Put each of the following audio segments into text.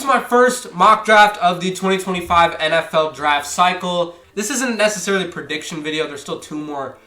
to my first mock draft of the 2025 NFL draft cycle. This isn't necessarily a prediction video. There's still 2 more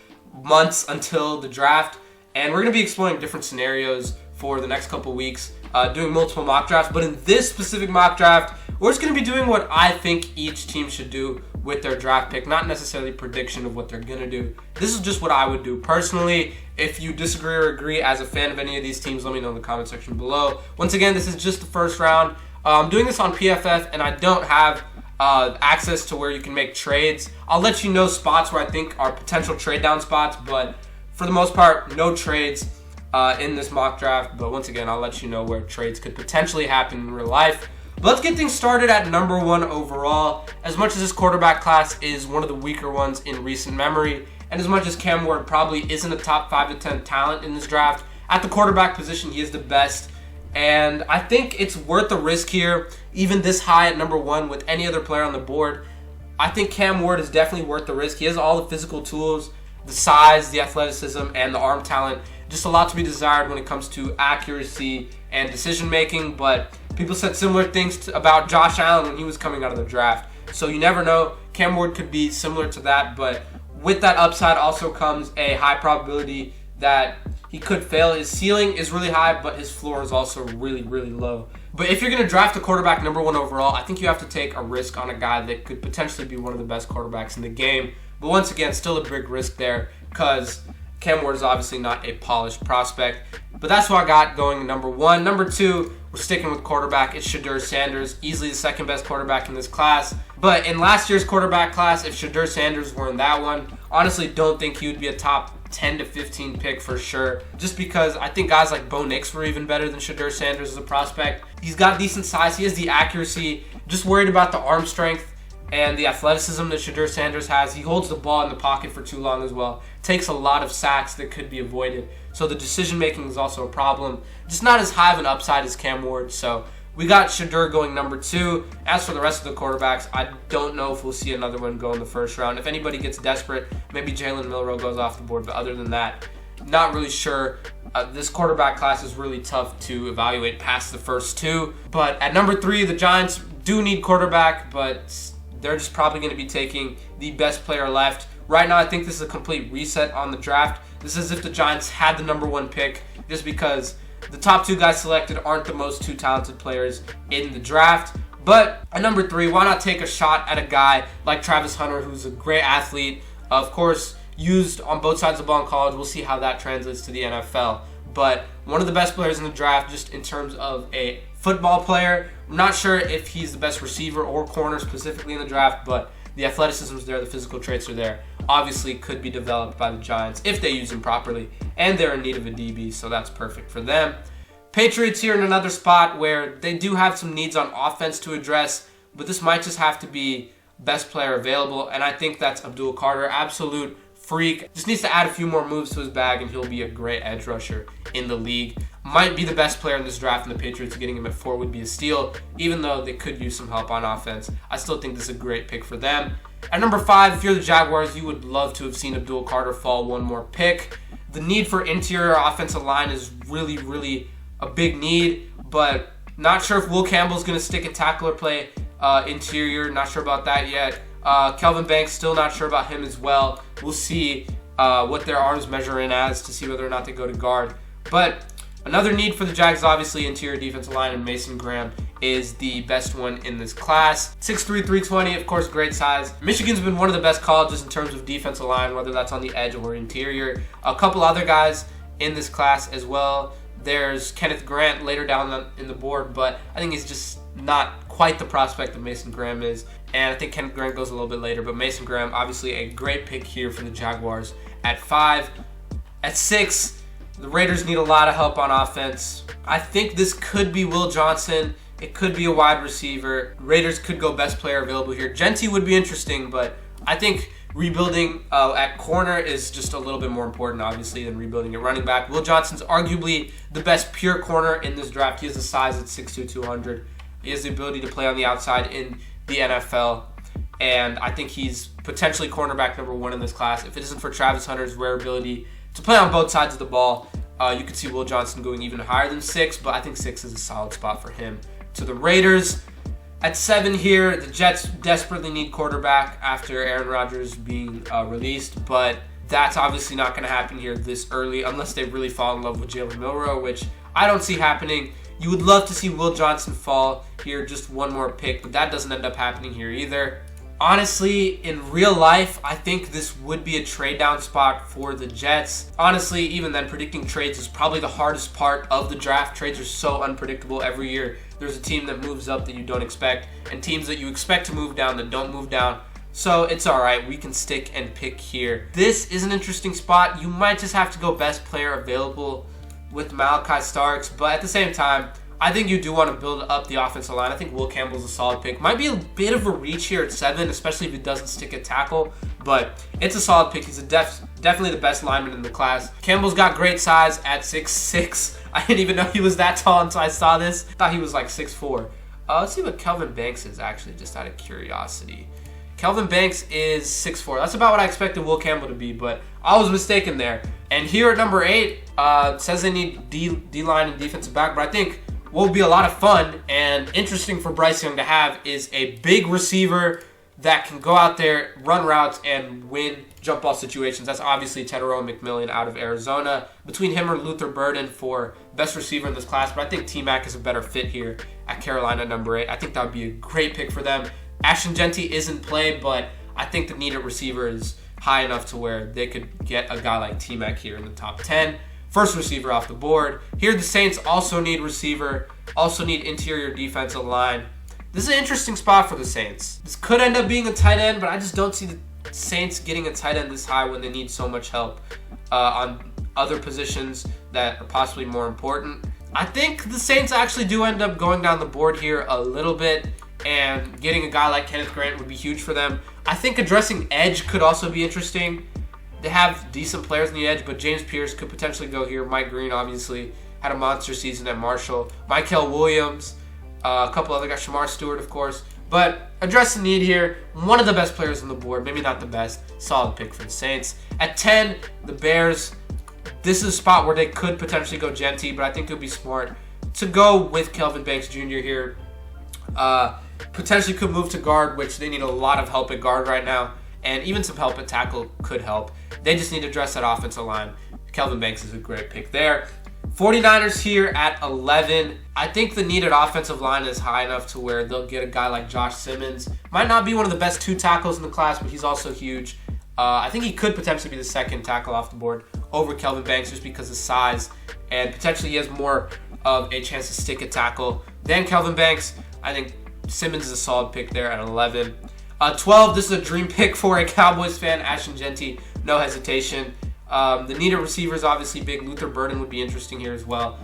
months until the draft, and we're going to be exploring different scenarios for the next couple weeks, doing multiple mock drafts. But in this specific mock draft, we're just going to be doing what I think each team should do with their draft pick, not necessarily prediction of what they're going to do. This is just what I would do personally. If you disagree or agree as a fan of any of these teams, let me know in the comment section below. Once again, this is just the first round. I'm doing this on PFF, and I don't have access to where you can make trades. I'll let you know spots where I think are potential trade down spots, but for the most part, no trades in this mock draft. But once again, I'll let you know where trades could potentially happen in real life. But let's get things started at number 1 overall. As much as this quarterback class is one of the weaker ones in recent memory, and as much as Cam Ward probably isn't a top 5 to 10 talent in this draft, at the quarterback position, he is the best. And I think it's worth the risk here, even this high at number 1 with any other player on the board. I think Cam Ward is definitely worth the risk. He has all the physical tools, the size, the athleticism, and the arm talent. Just a lot to be desired when it comes to accuracy and decision making, but people said similar things about Josh Allen when he was coming out of the draft. So you never know. Cam Ward could be similar to that, but with that upside also comes a high probability that he could fail. His ceiling is really high, but his floor is also really, really low. But if you're going to draft a quarterback number 1 overall, I think you have to take a risk on a guy that could potentially be one of the best quarterbacks in the game. But once again, still a big risk there because Cam Ward is obviously not a polished prospect. But that's what I got going number 1. Number 2, we're sticking with quarterback. It's Shedeur Sanders, easily the second best quarterback in this class. But in last year's quarterback class, if Shedeur Sanders were in that one, honestly don't think he would be a top 10 to 15 pick for sure. Just because I think guys like Bo Nix were even better than Shedeur Sanders as a prospect. He's got decent size. He has the accuracy. Just worried about the arm strength and the athleticism that Shedeur Sanders has. He holds the ball in the pocket for too long as well. Takes a lot of sacks that could be avoided. So the decision making is also a problem. Just not as high of an upside as Cam Ward. So we got Shedeur going number 2. As for the rest of the quarterbacks, I don't know if we'll see another one go in the first round. If anybody gets desperate, maybe Jalen Milroe goes off the board. But other than that, not really sure. This quarterback class is really tough to evaluate past the first 2. But at number 3, the Giants do need quarterback, but they're just probably going to be taking the best player left. Right now, I think this is a complete reset on the draft. This is as if the Giants had the number 1 pick just because the top 2 guys selected aren't the most 2 talented players in the draft. But at number 3, why not take a shot at a guy like Travis Hunter, who's a great athlete, of course, used on both sides of the ball in college. We'll see how that translates to the NFL. But one of the best players in the draft just in terms of a football player. I'm not sure if he's the best receiver or corner specifically in the draft, but the athleticism is there, the physical traits are there. Obviously could be developed by the Giants if they use him properly, and they're in need of a DB, so that's perfect for them. Patriots here in another spot where they do have some needs on offense to address, but this might just have to be best player available, and I think that's Abdul Carter. Absolute freak. Just needs to add a few more moves to his bag, and he'll be a great edge rusher in the league. Might be the best player in this draft, and the Patriots getting him at 4 would be a steal, even though they could use some help on offense. I still think this is a great pick for them. At number 5, if you're the Jaguars, you would love to have seen Abdul Carter fall 1 more pick. The need for interior offensive line is really, really a big need, but not sure if Will Campbell's going to stick at tackle or play interior. Not sure about that yet. Kelvin Banks, still not sure about him as well. We'll see what their arms measure in as to see whether or not they go to guard. But another need for the Jags, obviously, interior defensive line, and Mason Graham is the best one in this class. 6'3", 320, of course, great size. Michigan's been one of the best colleges in terms of defensive line, whether that's on the edge or interior. A couple other guys in this class as well. There's Kenneth Grant later down in the board, but I think he's just not quite the prospect that Mason Graham is. And I think Kenneth Grant goes a little bit later, but Mason Graham, obviously a great pick here for the Jaguars at 5. At 6, the Raiders need a lot of help on offense. I think this could be Will Johnson. It could be a wide receiver. Raiders could go best player available here. Genty would be interesting, but I think rebuilding at corner is just a little bit more important, obviously, than rebuilding at running back. Will Johnson's arguably the best pure corner in this draft. He has the size at 6'2", 200. He has the ability to play on the outside in the NFL, and I think he's potentially cornerback number 1 in this class. If it isn't for Travis Hunter's rare ability to play on both sides of the ball, you could see Will Johnson going even higher than 6, but I think 6 is a solid spot for him to the Raiders. At 7 here, the Jets desperately need quarterback after Aaron Rodgers being released, but that's obviously not going to happen here this early unless they really fall in love with Jalen Milroe, which I don't see happening. You would love to see Will Johnson fall here, just one more pick, but that doesn't end up happening here either. Honestly, in real life, I think this would be a trade down spot for the Jets. Honestly, even then, predicting trades is probably the hardest part of the draft. Trades are so unpredictable every year. There's a team that moves up that you don't expect, and teams that you expect to move down that don't move down. So it's all right. We can stick and pick here. This is an interesting spot. You might just have to go best player available with Malaki Starks, but at the same time, I think you do want to build up the offensive line. I think Will Campbell's a solid pick. Might be a bit of a reach here at 7, especially if he doesn't stick at tackle, but it's a solid pick. He's definitely the best lineman in the class. Campbell's got great size at 6'6". I didn't even know he was that tall until I saw this. I thought he was like 6'4". Let's see what Kelvin Banks is actually, just out of curiosity. Kelvin Banks is 6'4". That's about what I expected Will Campbell to be, but I was mistaken there. And here at number 8, it says they need D-line and defensive back, but I think what would be a lot of fun and interesting for Bryce Young to have is a big receiver that can go out there, run routes, and win jump ball situations. That's obviously Tetairoa McMillan out of Arizona. Between him or Luther Burden for best receiver in this class, but I think T-Mac is a better fit here at Carolina number 8. I think that would be a great pick for them. Ashton Jeanty isn't played, but I think the needed receiver is high enough to where they could get a guy like T-Mac here in the top 10. First receiver off the board. Here the Saints also need receiver, also need interior defensive line. This is an interesting spot for the Saints. This could end up being a tight end, but I just don't see the Saints getting a tight end this high when they need so much help on other positions that are possibly more important. I think the Saints actually do end up going down the board here a little bit, and getting a guy like Kenneth Grant would be huge for them. I think addressing edge could also be interesting. They have decent players in the edge, but James Pierce could potentially go here. Mike Green obviously had a monster season at Marshall. Mykel Williams, a couple other guys, Shamar Stewart, of course. But address the need here. One of the best players on the board, maybe not the best. Solid pick for the Saints. At 10, the Bears. This is a spot where they could potentially go Jeanty, but I think it would be smart to go with Kelvin Banks Jr. here. Potentially could move to guard, which they need a lot of help at guard right now. And even some help at tackle could help. They just need to address that offensive line. Kelvin Banks is a great pick there. 49ers here at 11. I think the needed offensive line is high enough to where they'll get a guy like Josh Simmons. Might not be one of the best 2 tackles in the class, but he's also huge. I think he could potentially be the second tackle off the board over Kelvin Banks just because of size. And potentially he has more of a chance to stick at tackle than Kelvin Banks. I think Simmons is a solid pick there at 11. 12, this is a dream pick for a Cowboys fan. Ashton Jeanty, no hesitation. The needed receivers obviously big. Luther Burden would be interesting here as well.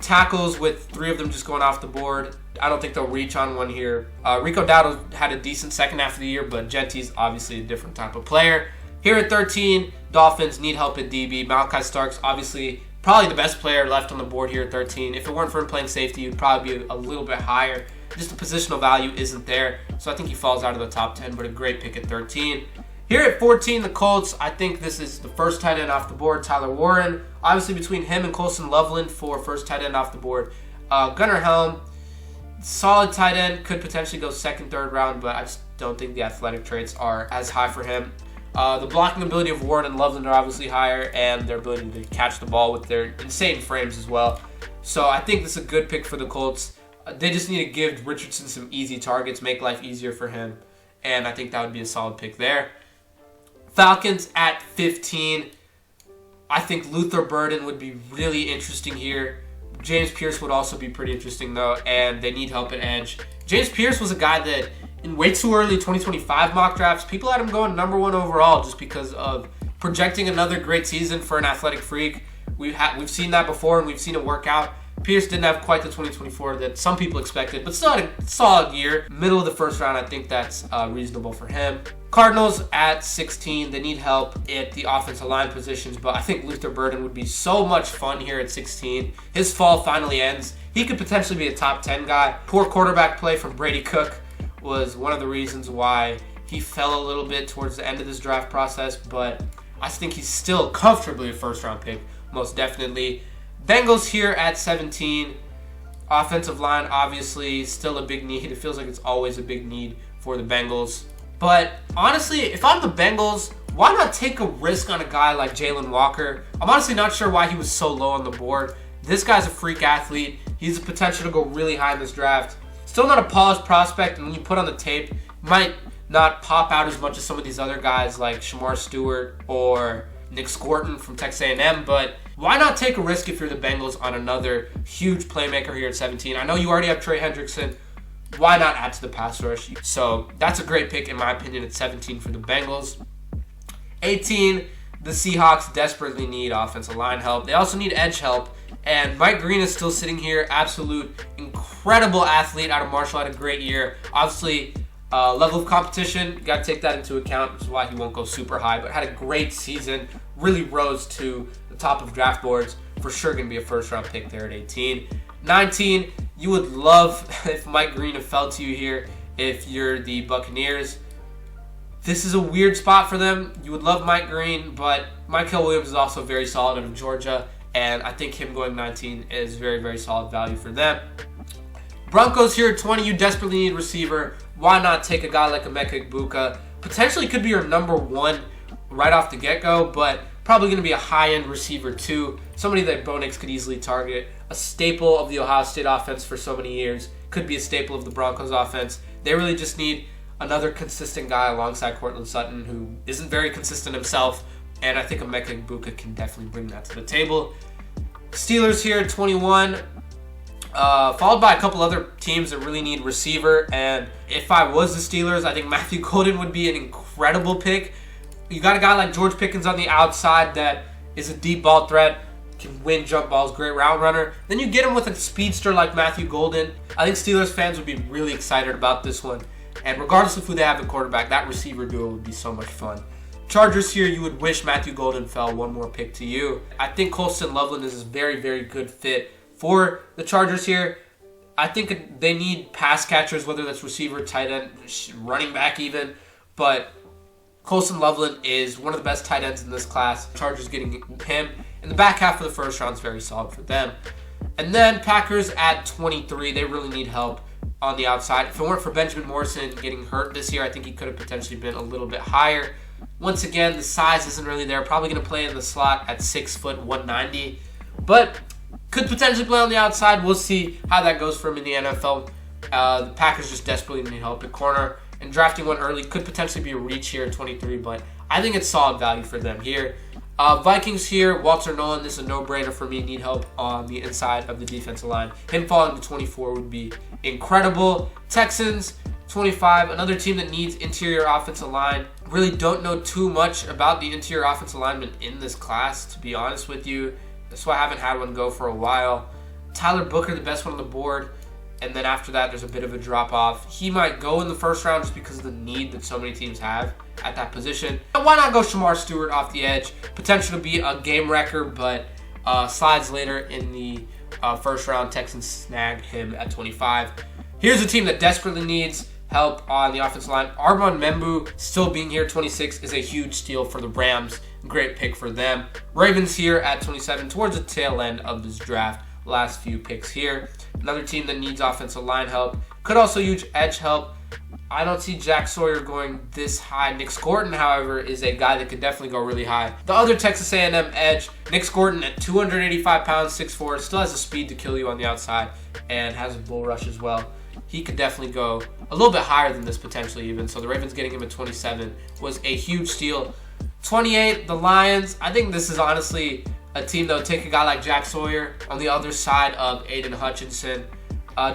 Tackles with 3 of them just going off the board. I don't think they'll reach on one here. Rico Dowdle had a decent second half of the year, but Jeanty's obviously a different type of player. Here at 13, Dolphins need help at DB. Malaki Starks, obviously probably the best player left on the board here at 13. If it weren't for him playing safety, he'd probably be a little bit higher. Just the positional value isn't there, so I think he falls out of the top 10, but a great pick at 13. Here at 14, the Colts, I think this is the first tight end off the board, Tyler Warren. Obviously between him and Colson Loveland for first tight end off the board. Gunnar Helm, solid tight end, could potentially go second, third round, but I just don't think the athletic traits are as high for him. The blocking ability of Warren and Loveland are obviously higher, and their ability to catch the ball with their insane frames as well. So I think this is a good pick for the Colts. They just need to give Richardson some easy targets, make life easier for him, and I think that would be a solid pick there. Falcons at 15. I think Luther Burden would be really interesting here. James Pierce would also be pretty interesting, though, and they need help at edge. James Pierce was a guy that, in way too early 2025 mock drafts, people had him going number 1 overall just because of projecting another great season for an athletic freak. We've seen that before, and we've seen it work out. Pierce didn't have quite the 2024 that some people expected, but still had a solid year. Middle of the first round, I think that's reasonable for him. Cardinals at 16. They need help at the offensive line positions, but I think Luther Burden would be so much fun here at 16. His fall finally ends. He could potentially be a top 10 guy. Poor quarterback play from Brady Cook was one of the reasons why he fell a little bit towards the end of this draft process, but I think he's still comfortably a first-round pick, most definitely. Bengals here at 17. Offensive line, obviously, still a big need. It feels like it's always a big need for the Bengals. But honestly, if I'm the Bengals, why not take a risk on a guy like Jalen Walker? I'm honestly not sure why he was so low on the board. This guy's a freak athlete. He's the potential to go really high in this draft. Still not a polished prospect, and when you put on the tape, might not pop out as much as some of these other guys like Shamar Stewart or Nick Scorton from Texas A&M, but why not take a risk if you're the Bengals on another huge playmaker here at 17? I know you already have Trey Hendrickson. Why not add to the pass rush? So that's a great pick in my opinion at 17 for the Bengals. 18, the Seahawks desperately need offensive line help. They also need edge help. And Mike Green is still sitting here. Absolute incredible athlete out of Marshall. Had a great year. Obviously, level of competition, you got to take that into account, which is why he won't go super high. But had a great season. Really rose to the top of draft boards. For sure going to be a first-round pick there at 18. 19, you would love if Mike Green had fell to you here if you're the Buccaneers. This is a weird spot for them. You would love Mike Green, but Mykel Williams is also very solid out of Georgia, and I think him going 19 is very, very solid value for them. Broncos here at 20, you desperately need receiver. Why not take a guy like Emeka Egbuka? Potentially could be your number one right off the get-go, but probably going to be a high-end receiver too. Somebody that Bo Nix could easily target. A staple of the Ohio State offense for so many years. Could be a staple of the Broncos offense. They really just need another consistent guy alongside Courtland Sutton, who isn't very consistent himself, and I think Emeka Egbuka can definitely bring that to the table. Steelers here at 21, followed by a couple other teams that really need receiver, and if I was the Steelers, I think Matthew Golden would be an incredible pick. You got a guy like George Pickens on the outside that is a deep ball threat, can win jump balls, great route runner. Then you get him with a speedster like Matthew Golden. I think Steelers fans would be really excited about this one. And regardless of who they have at quarterback, that receiver duo would be so much fun. Chargers here, you would wish Matthew Golden fell. One more pick to you. I think Colston Loveland is a very, very good fit for the Chargers here. I think they need pass catchers, whether that's receiver, tight end, running back even. But Colston Loveland is one of the best tight ends in this class. Chargers getting him in the back half of the first round is very solid for them. And then Packers at 23, they really need help on the outside. If it weren't for Benjamin Morrison getting hurt this year, I think he could have potentially been a little bit higher. Once again, the size isn't really there. Probably going to play in the slot at 6 foot 190, but could potentially play on the outside. We'll see how that goes for him in the NFL. The Packers just desperately need help at corner, and drafting one early could potentially be a reach here at 23, but I think it's solid value for them here. Vikings here, Walter Nolan, this is a no-brainer for me. Need help on the inside of the defensive line. Him falling to 24 would be incredible. Texans, 25, another team that needs interior offensive line. Really don't know too much about the interior offensive lineman in this class, to be honest with you. That's why I haven't had one go for a while. Tyler Booker, the best one on the board. And then after that, there's a bit of a drop-off. He might go in the first round just because of the need that so many teams have at that position. And why not go Shamar Stewart off the edge? Potential to be a game wrecker, but slides later in the first round. Texans snag him at 25. Here's a team that desperately needs help on the offensive line. Armand Membu still being here at 26 is a huge steal for the Rams. Great pick for them. Ravens here at 27 towards the tail end of this draft. Last few picks here. Another team that needs offensive line help. Could also use edge help. I don't see Jack Sawyer going this high. Nick Scorton, however, is a guy that could definitely go really high. The other Texas A&M edge, Nick Scorton at 285 pounds, 6'4", still has the speed to kill you on the outside and has a bull rush as well. He could definitely go a little bit higher than this potentially even. So the Ravens getting him at 27 was a huge steal. 28, the Lions. I think this is honestly a team that would take a guy like Jack Sawyer on the other side of Aiden Hutchinson.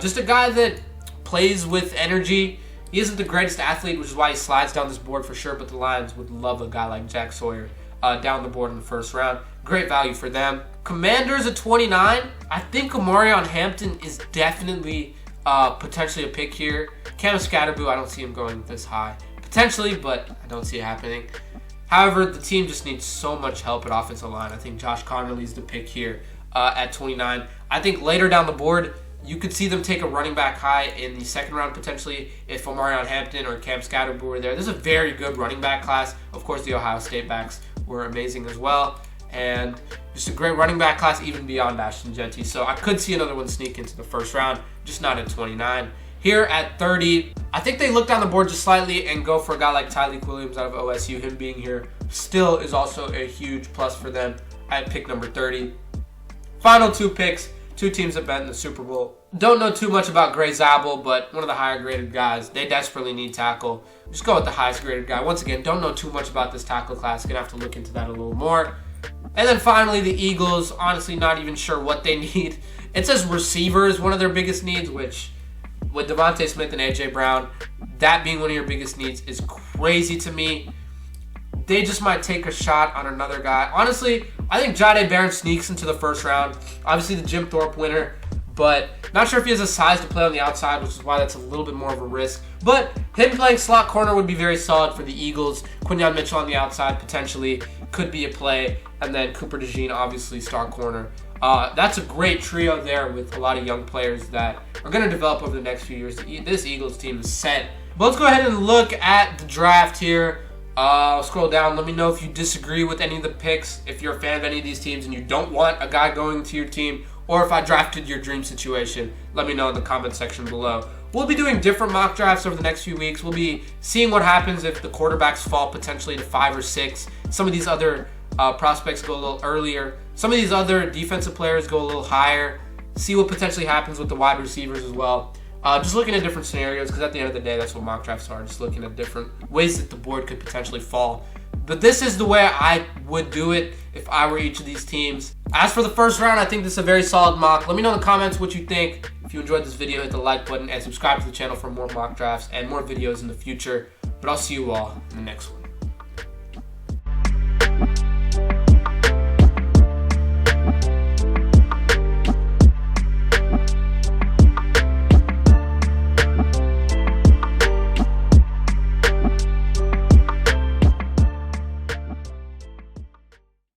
Just a guy that plays with energy. He isn't the greatest athlete, which is why he slides down this board for sure, but the Lions would love a guy like Jack Sawyer down the board in the first round. Great value for them. Commanders at 29. I think Omarion Hampton is definitely potentially a pick here. Cam Scatterboo, I don't see him going this high. Potentially, but I don't see it happening. However, the team just needs so much help at offensive line. I think Josh Connerly's the pick here at 29. I think later down the board, you could see them take a running back high in the second round potentially if Omarion Hampton or Cam Scatterboo were there. This is a very good running back class. Of course, the Ohio State backs were amazing as well. and just a great running back class even beyond Ashton Jeanty. So I could see another one sneak into the first round, just not at 29. Here at 30, I think they look down the board just slightly and go for a guy like Tyleik Williams out of OSU. Him being here still is also a huge plus for them at pick number 30. Final two picks, two teams that bet in the Super Bowl. Don't know too much about Gray Zabel, but one of the higher graded guys. They desperately need tackle. Just go with the highest graded guy. Once again, don't know too much about this tackle class. Gonna have to look into that a little more. And then finally, the Eagles. Honestly, not even sure what they need. It says receiver is one of their biggest needs, which with Devontae Smith and A.J. Brown, that being one of your biggest needs is crazy to me. They just might take a shot on another guy. Honestly, I think Jahdae Barron sneaks into the first round. Obviously, the Jim Thorpe winner, but not sure if he has a size to play on the outside, which is why that's a little bit more of a risk. But him playing slot corner would be very solid for the Eagles. Quinyon Mitchell on the outside potentially could be a play. And then Cooper DeJean, obviously, star corner. That's a great trio there with a lot of young players that are going to develop over the next few years. This Eagles team is set. But let's go ahead and look at the draft here. I'll scroll down. Let me know if you disagree with any of the picks, if you're a fan of any of these teams and you don't want a guy going to your team, or if I drafted your dream situation. Let me know in the comment section below. We'll be doing different mock drafts over the next few weeks. We'll be seeing what happens if the quarterbacks fall potentially to 5 or 6. Some of these other prospects go a little earlier. Some of these other defensive players go a little higher. See what potentially happens with the wide receivers as well. Just looking at different scenarios, because at the end of the day, that's what mock drafts are. Just looking at different ways that the board could potentially fall. But this is the way I would do it if I were each of these teams. As for the first round, I think this is a very solid mock. Let me know in the comments what you think. If you enjoyed this video, hit the like button and subscribe to the channel for more mock drafts and more videos in the future. But I'll see you all in the next one.